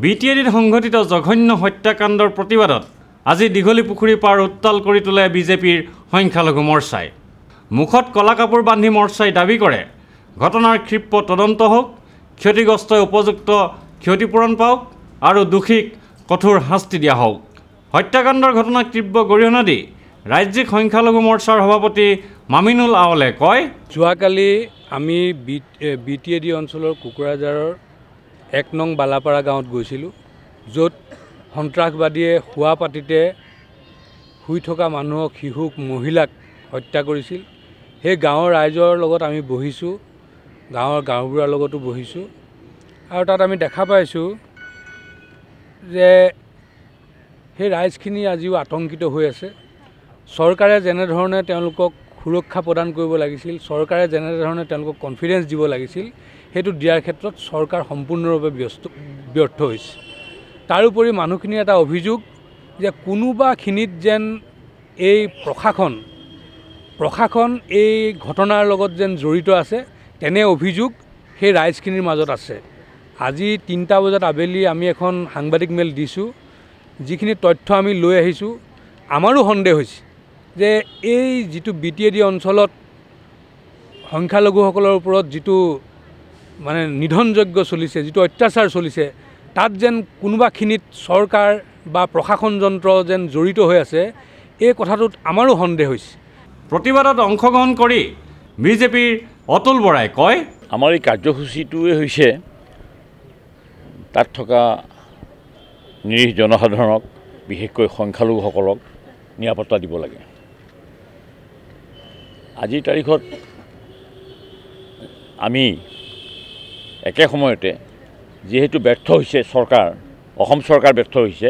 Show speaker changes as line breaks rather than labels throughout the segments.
BTADত সংঘটিত জঘন্য হত্যাকাণ্ডৰ প্ৰতিবাদত আজি দীঘলী পুখুৰী পাৰ উত্তাল কৰি তোলে বিজেপিৰ সংখ্যালঘু মৰ্চাই। মুখত কলা কাপোৰ বান্ধি মৰ্চাই দাবী কৰে ঘটনাৰ ক্ষিপ্ৰ তদন্ত হোক, ক্ষতিগ্ৰস্তই উপযুক্ত ক্ষতিপূৰণ পাওক আৰু দোষীক কঠোৰ শাস্তি দিয়া হোক। হত্যাকাণ্ডৰ ঘটনাক তীব্ৰ গৰিহণা দি ৰাজ্যিক সংখ্যালঘু মৰ্চাৰ সভাপতি মামিনুল আওলে কয়,
যোৱাকালি আমি BTAD অঞ্চলৰ কুকুৰাঝাৰৰ 1 নং বালাপাৰা গাঁৱত গৈছিলোঁ, য'ত সন্ত্ৰাসবাদীয়ে শুৱা পাতিতে শুই থকা মানুহক, শিশুক, মহিলাক হত্যা কৰিছিল। সেই গাঁৱৰ ৰাইজৰ লগত আমি বহিছোঁ, গাঁৱৰ গাঁওবুঢ়াৰ লগতো বহিছোঁ, আৰু তাত আমি দেখা পাইছোঁ যে সেই ৰাইজখিনি আজিও আতংকিত হৈ আছে। চৰকাৰে যেনেধৰণে তেওঁলোকক সুৰক্ষা প্ৰদান কৰিব লাগিছিল, চৰকাৰে যেনেধৰণে তেওঁলোকক কনফিডেন্স দিব লাগিছিল, সেইটো দিয়াৰ ক্ষেত্ৰত চৰকাৰ সম্পূৰ্ণৰূপে ব্যৰ্থ হৈছে। তাৰোপৰি মানুহখিনিৰ এটা অভিযোগ যে কোনোবাখিনিত যেন এই প্ৰশাসন এই ঘটনাৰ লগত যেন জড়িত আছে, তেনে অভিযোগ সেই ৰাইজখিনিৰ মাজত আছে। আজি 3টা বজাত আবেলি আমি এখন সাংবাদিক মেল দিছোঁ, যিখিনি তথ্য আমি লৈ আহিছোঁ। আমাৰো সন্দেহ হৈছে যে এই যিটো BTAD অঞ্চলত সংখ্যালঘুসকলৰ ওপৰত যিটো মানে নিধনযজ্ঞ চলিছে, যিটো অত্যাচাৰ চলিছে, তাত যেন কোনোবাখিনিত চৰকাৰ বা প্ৰশাসন যন্ত্ৰ যেন জড়িত হৈ আছে, এই কথাটোত আমাৰো সন্দেহ হৈছে।
প্ৰতিবাদত অংশগ্ৰহণ কৰি বিজেপিৰ অতুল বৰাই কয়,
আমাৰ এই কাৰ্যসূচীটোৱে হৈছে তাত থকা নিৰীহ জনসাধাৰণক, বিশেষকৈ সংখ্যালঘুসকলক নিৰাপত্তা দিব লাগে। আজিৰ তাৰিখত আমি একে সময়তে যিহেতু ব্যৰ্থ হৈছে চৰকাৰ, অসম চৰকাৰ ব্যৰ্থ হৈছে,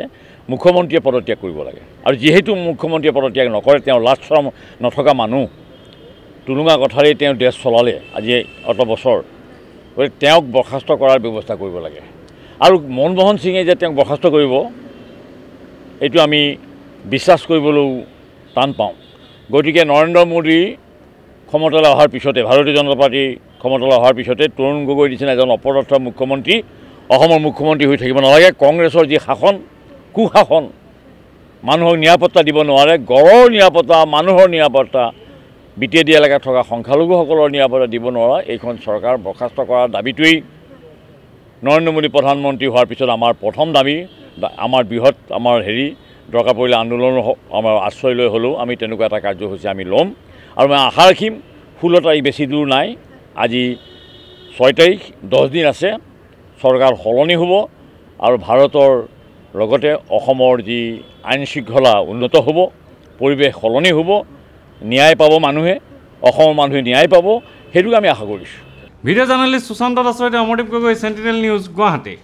মুখ্যমন্ত্ৰীয়ে পদত্যাগ কৰিব লাগে। আৰু যিহেতু মুখ্যমন্ত্ৰীয়ে পদত্যাগ নকৰে, তেওঁ লাজ চৰম নথকা মানুহ, টুলুঙা কথাৰেই তেওঁ দেশ চলালে আজি অত বছৰ, গতিকে তেওঁক বৰ্খাস্ত কৰাৰ ব্যৱস্থা কৰিব লাগে। আৰু মনমোহন সিঙে যে তেওঁক বৰ্খাস্ত কৰিব, এইটো আমি বিশ্বাস কৰিবলৈও টান পাওঁ। গতিকে নৰেন্দ্ৰ মোদী ক্ষমতালৈ অহাৰ পিছতে, ভাৰতীয় জনতা পাৰ্টি ক্ষমতালৈ অহাৰ পিছতে তৰুণ গগৈৰ নিচিনা এজন অপদাৰ্থ মুখ্যমন্ত্ৰী অসমৰ মুখ্যমন্ত্ৰী হৈ থাকিব নালাগে। কংগ্ৰেছৰ যি শাসন, কুশাসন, মানুহক নিৰাপত্তা দিব নোৱাৰে, গড়ৰ নিৰাপত্তা, মানুহৰ নিৰাপত্তা, BTAD এলেকাত থকা সংখ্যালঘুসকলৰ নিৰাপত্তা দিব নোৱাৰা এইখন চৰকাৰ বৰ্খাস্ত কৰাৰ দাবীটোৱেই নৰেন্দ্ৰ মোদী প্ৰধানমন্ত্ৰী হোৱাৰ পিছত আমাৰ প্ৰথম দাবী। আমাৰ বৃহৎ দৰকাৰ পৰিলে আন্দোলন আমাৰ আশ্ৰয় লৈ হ'লেও আমি তেনেকুৱা এটা কাৰ্যসূচী আমি ল'ম। আৰু মই আশা ৰাখিম 16 তাৰিখ বেছি দূৰ নাই, আজি 6 তাৰিখ, 10 দিন আছে, চৰকাৰ সলনি হ'ব আৰু ভাৰতৰ লগতে অসমৰ যি আইন শৃংখলা উন্নত হ'ব, পৰিৱেশ সলনি হ'ব, ন্যায় পাব মানুহে, অসমৰ মানুহে ন্যায় পাব, সেইটোকে আমি আশা কৰিছোঁ।
ভিডিঅ' জাৰ্নেলিষ্ট সুশান্ত দাসৰ সৈতে অমৰদীপ গগৈ, চেণ্টিনেল নিউজ, গুৱাহাটী।